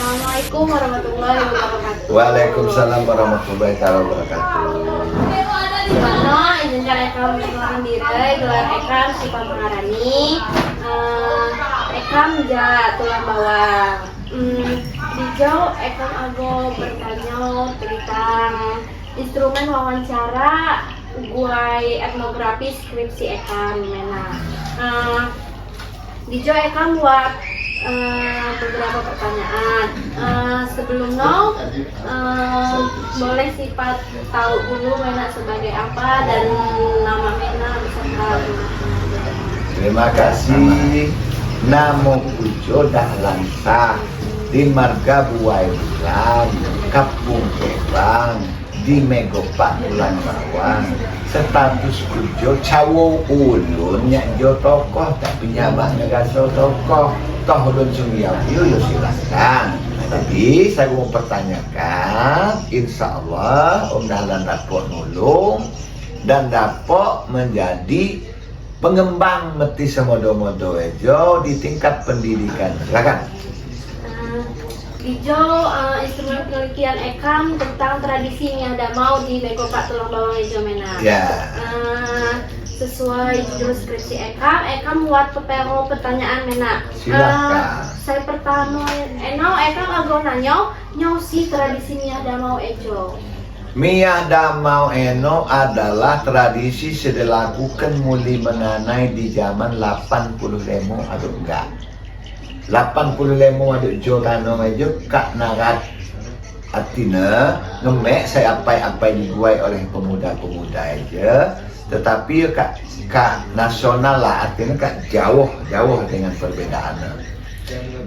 Assalamualaikum warahmatullahi wabarakatuh. Waalaikumsalam warahmatullahi wabarakatuh. Subhano, izinkan Ekam mengenalkan diri, gelar Ekam Sipa Mengarani, Ekam ja tulang bawang. Dijauh Ekam ago bertanya tentang instrumen wawancara guai etnografi skripsi Ekam mena. Dijauh Ekam buat beberapa pertanyaan. Sebelumnya boleh sifat tahu dulu Mena sebagai apa dan nama Mena beserta. Terima kasih. Namo Pujo Dahlan Sah di Marga Buai Bulan, Kampung Kebang, di Megopak Bulan Bawang. Status Pujo Cawo Ulun nyanjo tokoh tapi nyabang negaso tokoh. Toh ulun sungiau yo silakan. Tapi saya mau pertanyakan, insya Allah Om Dahlan dapat nulung dan dapat menjadi pengembang meti semodo-modo ejo di tingkat pendidikan. Silakan. Ijo instrumen penelitian Ekam tentang tradisi Miadamau di Megopak Tulang Bawang Ejo Mena. Ya. Sesuai judul skripsi Ekam buat pepero pertanyaan Mena. Silakan. Saya pertama, Ekam ago nanyo si tradisi Miadamau Ejo. Miadamau eno adalah tradisi sedelakukan muli menanai di zaman 80 lemo atau enggak. 80 lemo ada jolano aja kak narat artinya ngemek saya apa-apa dibuai oleh pemuda-pemuda aja, tetapi kak nasional lah artinya kak jauh dengan perbedaannya.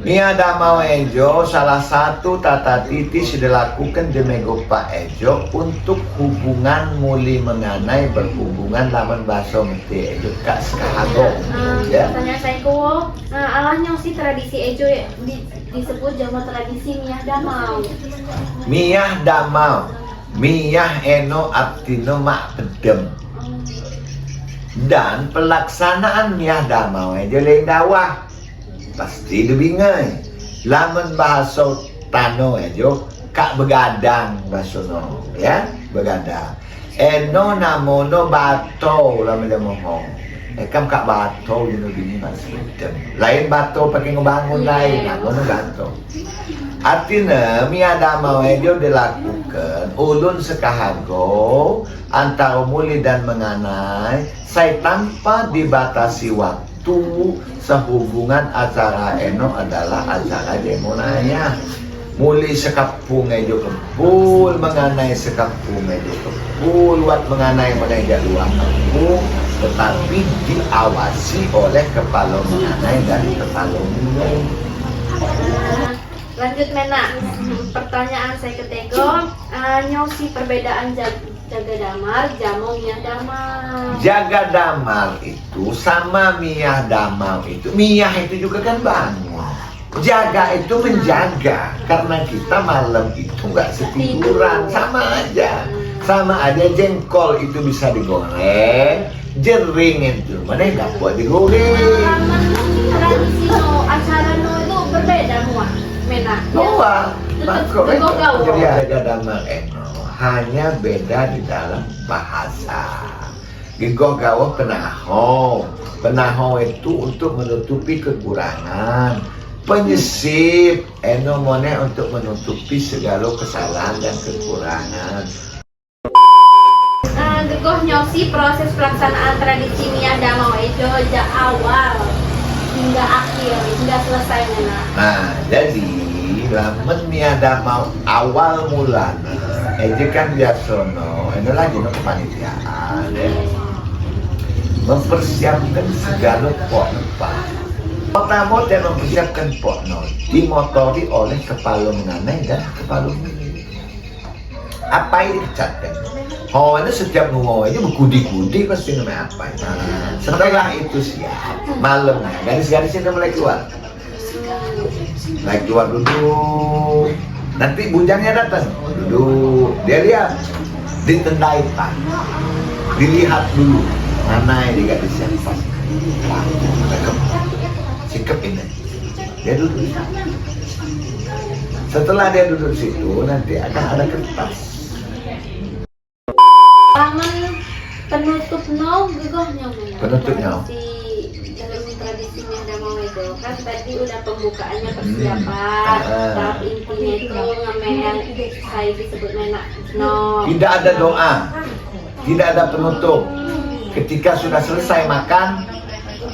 Miadamau Ejo salah satu tata titi sudah dilakukan di Megopak Ejo untuk hubungan muli menganai berhubungan lawan bahasa mesti Ejo kak sekahago. Ya. Tanya saya kuwo, alahnya si tradisi Ejo disebut jama tradisi Miadamau. Miadamau, miyah eno artino mak pedem. Dan pelaksanaan Miadamau Ejo lain dawah. Pasti dibingai. Laman bahasa tano ejo kak begadang bahasa no, ya begadang. Eno namono bato laman dia mohong. Ekam kak bato jenuh bini masih lain bato pakai ngebangun lain namono bato. Artinya Miadamau ejo dilakukan ulun sekahago antara muli dan menganai saya tanpa dibatasi waktu. Sehubungan acara eno adalah acara demonanya. Muli sekapung ejo kebul menganai sekapung ejo kebul wat menganai meneja dua kampung, tetapi diawasi oleh kepala menganai dari kepala minum. Lanjut Mena, pertanyaan saya ketiga, nyosi perbedaan jaga damar, jamu Miadamau. Jaga damar itu sama Miadamau itu. Miyah itu juga kan bangun. Jaga itu menjaga. Karena kita malam itu nggak setiduran. Sama aja. Sama aja jengkol itu bisa digoreng. Jering itu mana nggak buat digoreng. Tradisi acara itu berbeda semua. Mena. Jadi jaga damar eno hanya beda di dalam bahasa. Gigogawa penaho itu untuk menutupi kekurangan. Penyisip eno mone untuk menutupi segala kesalahan dan kekurangan. Gegoh nyosi proses pelaksanaan tradisi Miadamau Ejo awal hingga akhir hingga selesai Mena. Nah, jadi lamun Miadamau awal mulanya Ejo kan biasono, ini lagi no kepanitiaan ya. Mempersiapkan segala pokok. Pertama dia mempersiapkan pokok dimotori oleh kepala menganai dan kepala minum. Apa yang dicatkan? Oh, ini setiap ngomong aja berkudi-kudi pasti namanya apa. Setelah itu siap, malamnya garis-garisnya mulai keluar. Mulai keluar dulu. Nanti bujangnya datang, duduk, dia lihat, ditendai tangan, dilihat dulu mana yang tidak disiapkan. Sikap ini, dia duduk. Setelah dia duduk di situ, nanti akan ada kertas. Tangan penutup gegohnya Mena. Penutupnya. Dalam tradisinya Damau itu kan tadi udah pembukaannya persiapan, tahap intinya itu ngemel saya disebut Mena Tidak ada doa, tidak ada penutup. Ketika sudah selesai makan,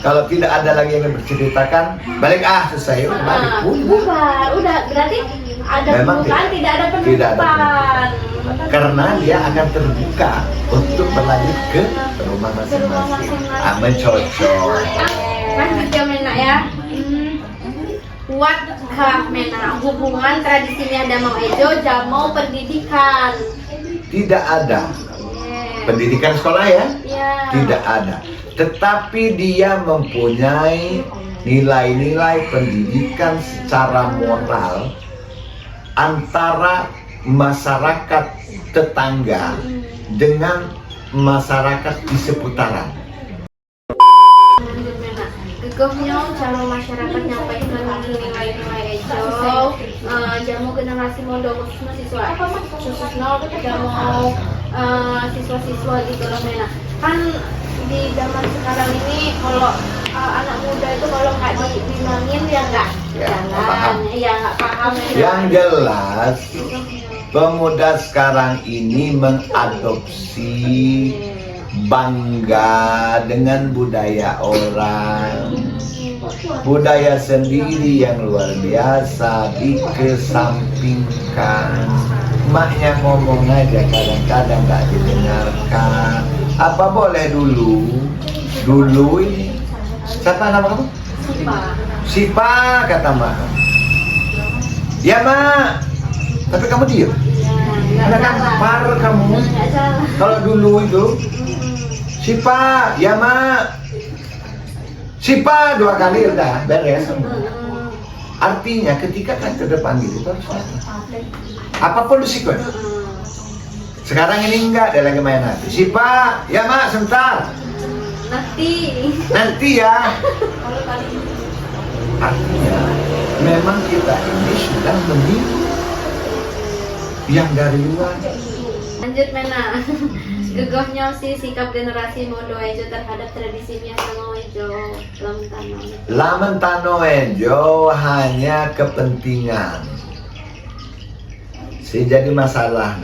kalau tidak ada lagi yang berceritakan, balik selesai, balik. Bubar, udah berarti ada Memang pembukaan, tidak ada tidak ada penutupan. Karena dia akan terbuka untuk berlanjut ke rumah masing-masing. Mencocok. Lanjut ya Mena ya. Kuatkah Mena hubungan tradisinya Damau Ejo Jamau pendidikan? Tidak ada. Pendidikan sekolah ya? Ya. Tidak ada. Tetapi dia mempunyai nilai-nilai pendidikan secara moral antara masyarakat tetangga dengan masyarakat di seputaran. Gegohnya calon masyarakat nyampaikan nilai-nilai Ejo jamu generasi mondo khususnya siswa jamu siswa-siswa gitu loh Mena. Kan di zaman sekarang ini kalau anak muda itu kalau nggak dibilangin ya nggak jalan, ya nggak paham. Yang jelas pemuda sekarang ini mengadopsi, bangga dengan budaya orang, budaya sendiri yang luar biasa dikesampingkan. Maknya ngomong aja kadang-kadang nggak didengarkan. Apa boleh dulu ini siapa nama kamu? Sipa kata mak. Ya mak, tapi kamu diam. Ada gampar kamu. Kalau dulu itu Sipa, ya mak. Sipa 2 kali udah beres. Artinya ketika kan ke depan gitu harus apapun risiko. Sekarang ini enggak, dia lagi main hati. Sipa, ya mak sebentar. Nanti ya. Artinya memang kita ini sudah meniru yang dari luar. Lanjut Mena. Gegohnya si sikap generasi Mondo Ejo terhadap tradisinya Damau Ejo Lamun Tano Ejo hanya kepentingan. Jadi masalah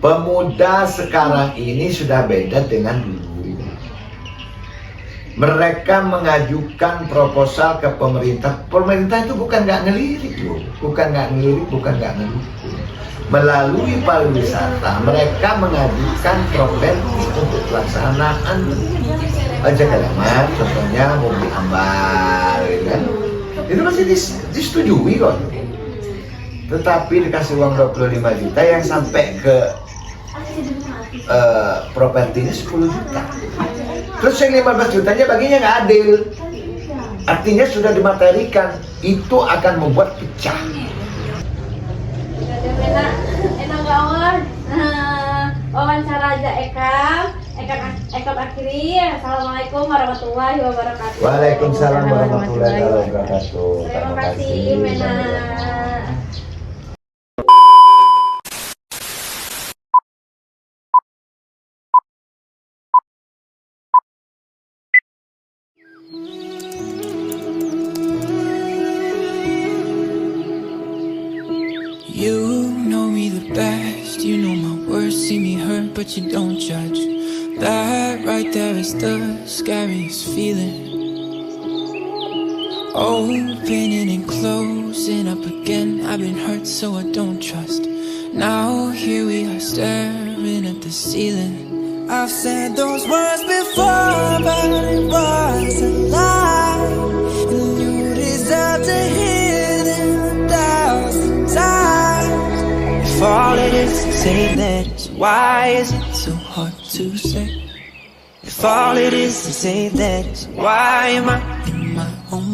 pemuda sekarang ini sudah beda dengan dulu. Mereka mengajukan proposal ke pemerintah. Pemerintah itu bukan nggak ngelirik loh, bukan nggak ngelirik. Melalui pariwisata, mereka mengajukan properti untuk pelaksanaan aja kalimat, contohnya mobil ambal, gitu kan? Itu masih disetujui kok. Tetapi dikasih uang 25 juta yang sampai ke propertinya 10 juta. Terus yang 15 jutanya baginya nggak adil. Artinya sudah dimaterikan, itu akan membuat pecah. Enak kawan. Wawancara aja Ekam akhiri. Assalamualaikum warahmatullahi wabarakatuh. Waalaikumsalam warahmatullahi wabarakatuh. Terima kasih Mena. You know me the best, you know my worst, see me hurt but you don't judge. That right there is the scariest feeling. Opening and closing up again, I've been hurt so I don't trust. Now here we are staring at the ceiling. I've said those words before, but it was a lie. And you deserve to hear them 1,000 times. If all it is to say that, why is it so hard to say? If all it is to say that, why am I in my own